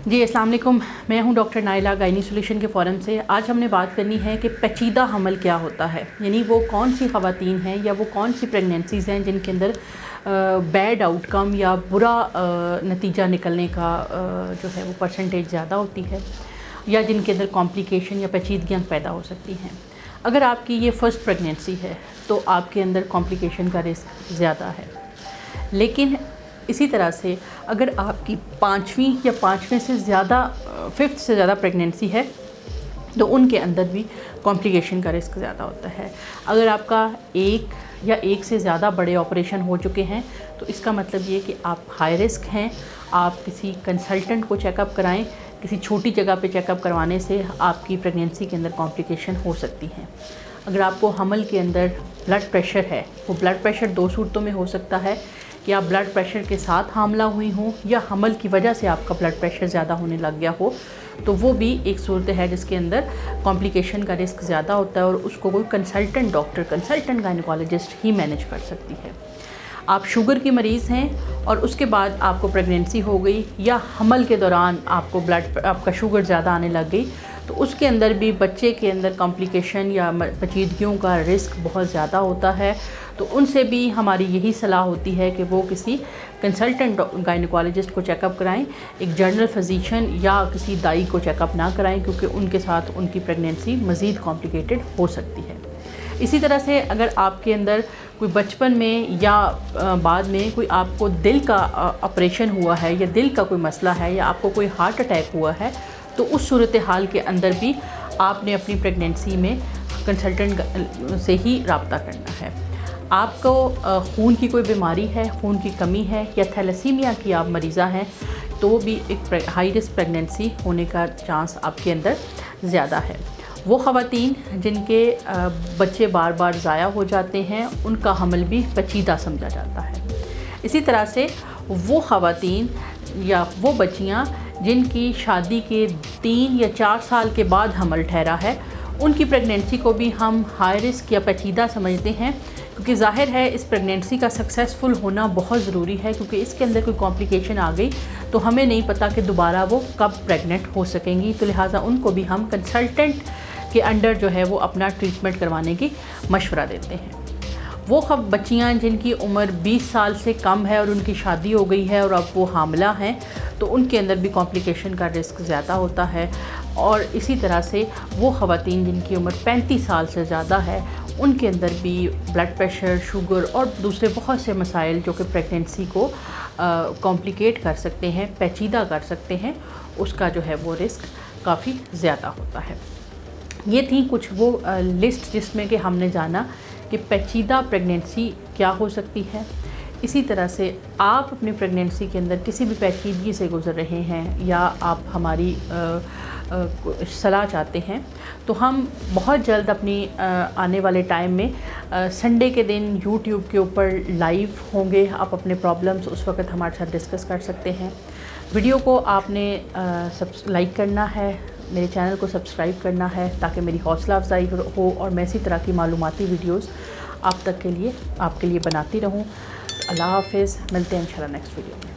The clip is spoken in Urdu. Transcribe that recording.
جی السلام علیکم، میں ہوں ڈاکٹر نائلہ گائنی سولوشن کے فورم سے۔ آج ہم نے بات کرنی ہے کہ پیچیدہ حمل کیا ہوتا ہے، یعنی وہ کون سی خواتین ہیں یا وہ کون سی پریگننسیز ہیں جن کے اندر بیڈ آؤٹ کم یا برا نتیجہ نکلنے کا جو ہے وہ پرسنٹیج زیادہ ہوتی ہے، یا جن کے اندر کمپلیکیشن یا پیچیدگیاں پیدا ہو سکتی ہیں۔ اگر آپ کی یہ فرسٹ پریگننسی ہے تو آپ کے اندر کمپلیکیشن کا رسک زیادہ ہے، لیکن اسی طرح سے اگر آپ کی پانچویں یا پانچویں سے زیادہ ففتھ سے زیادہ پریگننسی ہے تو ان کے اندر بھی کمپلیکیشن کا رسک زیادہ ہوتا ہے۔ اگر آپ کا ایک یا ایک سے زیادہ بڑے آپریشن ہو چکے ہیں تو اس کا مطلب یہ کہ آپ ہائی رسک ہیں، آپ کسی کنسلٹنٹ کو چیک اپ کرائیں۔ کسی چھوٹی جگہ پہ چیک اپ کروانے سے آپ کی پریگننسی کے اندر کمپلیکیشن ہو سکتی ہیں۔ اگر آپ کو حمل کے اندر بلڈ پریشر ہے، وہ بلڈ پریشر دو صورتوں میں ہو سکتا ہے کہ آپ بلڈ پریشر کے ساتھ حاملہ ہوئی ہوں یا حمل کی وجہ سے آپ کا بلڈ پریشر زیادہ ہونے لگ گیا ہو، تو وہ بھی ایک صورت ہے جس کے اندر کمپلیکیشن کا رسک زیادہ ہوتا ہے اور اس کو کوئی کنسلٹنٹ ڈاکٹر، کنسلٹنٹ گائنیکالوجسٹ ہی مینیج کر سکتی ہے۔ آپ شوگر کی مریض ہیں اور اس کے بعد آپ کو پریگننسی ہو گئی یا حمل کے دوران آپ کا شوگر زیادہ آنے لگ گئی، تو اس کے اندر بھی بچے کے اندر کمپلیکیشن یا پیچیدگیوں کا رسک بہت زیادہ ہوتا ہے۔ تو ان سے بھی ہماری یہی صلاح ہوتی ہے کہ وہ کسی کنسلٹنٹ گائنیکالوجسٹ کو چیک اپ کرائیں، ایک جنرل فزیشین یا کسی دائی کو چیک اپ نہ کرائیں، کیونکہ ان کے ساتھ ان کی پریگننسی مزید کمپلیکیٹڈ ہو سکتی ہے۔ اسی طرح سے اگر آپ کے اندر کوئی بچپن میں یا بعد میں کوئی آپ کو دل کا آپریشن ہوا ہے یا دل کا کوئی مسئلہ ہے یا آپ کو کوئی ہارٹ اٹیک ہوا ہے، تو اس صورتحال کے اندر بھی آپ نے اپنی پریگننسی میں کنسلٹنٹ سے ہی رابطہ کرنا ہے۔ آپ کو خون کی کوئی بیماری ہے، خون کی کمی ہے یا تھیلیسیمیا کی آپ مریضہ ہیں، تو بھی ایک ہائی رسک پریگننسی ہونے کا چانس آپ کے اندر زیادہ ہے۔ وہ خواتین جن کے بچے بار بار ضائع ہو جاتے ہیں، ان کا حمل بھی پیچیدہ سمجھا جاتا ہے۔ اسی طرح سے وہ خواتین یا وہ بچیاں جن کی شادی کے 3 یا 4 سال کے بعد حمل ٹھہرا ہے، ان کی پریگننسی کو بھی ہم ہائی رسک یا پیچیدہ سمجھتے ہیں، کیونکہ ظاہر ہے اس پریگننسی کا سکسیسفل ہونا بہت ضروری ہے، کیونکہ اس کے اندر کوئی کمپلیکیشن آ گئی تو ہمیں نہیں پتہ کہ دوبارہ وہ کب پریگننٹ ہو سکیں گی، تو لہٰذا ان کو بھی ہم کنسلٹنٹ کے انڈر جو ہے وہ اپنا ٹریٹمنٹ کروانے کی مشورہ دیتے ہیں۔ وہ بچیاں جن کی عمر 20 سال سے کم ہے اور ان کی شادی ہو گئی ہے اور اب وہ حاملہ ہیں، تو ان کے اندر بھی کمپلیکیشن کا رسک زیادہ ہوتا ہے۔ اور اسی طرح سے وہ خواتین جن کی عمر 35 سال سے زیادہ ہے، ان کے اندر بھی بلڈ پریشر، شوگر اور دوسرے بہت سے مسائل جو کہ پریگننسی کو کمپلیکیٹ کر سکتے ہیں، پیچیدہ کر سکتے ہیں، اس کا جو ہے وہ رسک کافی زیادہ ہوتا ہے۔ یہ تھی کچھ وہ لسٹ جس میں کہ ہم نے جانا کہ پیچیدہ پریگننسی کیا ہو سکتی ہے۔ اسی طرح سے آپ اپنی پریگننسی کے اندر کسی بھی پیچیدگی سے گزر رہے ہیں یا آپ ہماری صلاح چاہتے ہیں، تو ہم بہت جلد اپنی آنے والے ٹائم میں سنڈے کے دن یوٹیوب کے اوپر لائیو ہوں گے۔ آپ اپنے پرابلمس اس وقت ہمارے ساتھ ڈسکس کر سکتے ہیں۔ ویڈیو کو آپ نے لائک کرنا ہے، میرے چینل کو سبسکرائب کرنا ہے تاکہ میری حوصلہ افزائی ہو اور میں اسی طرح کی معلوماتی ویڈیوز آپ کے لیے بناتی رہوں۔ اللہ حافظ، ملتے ہیں انشاءاللہ نیکسٹ ویڈیو میں۔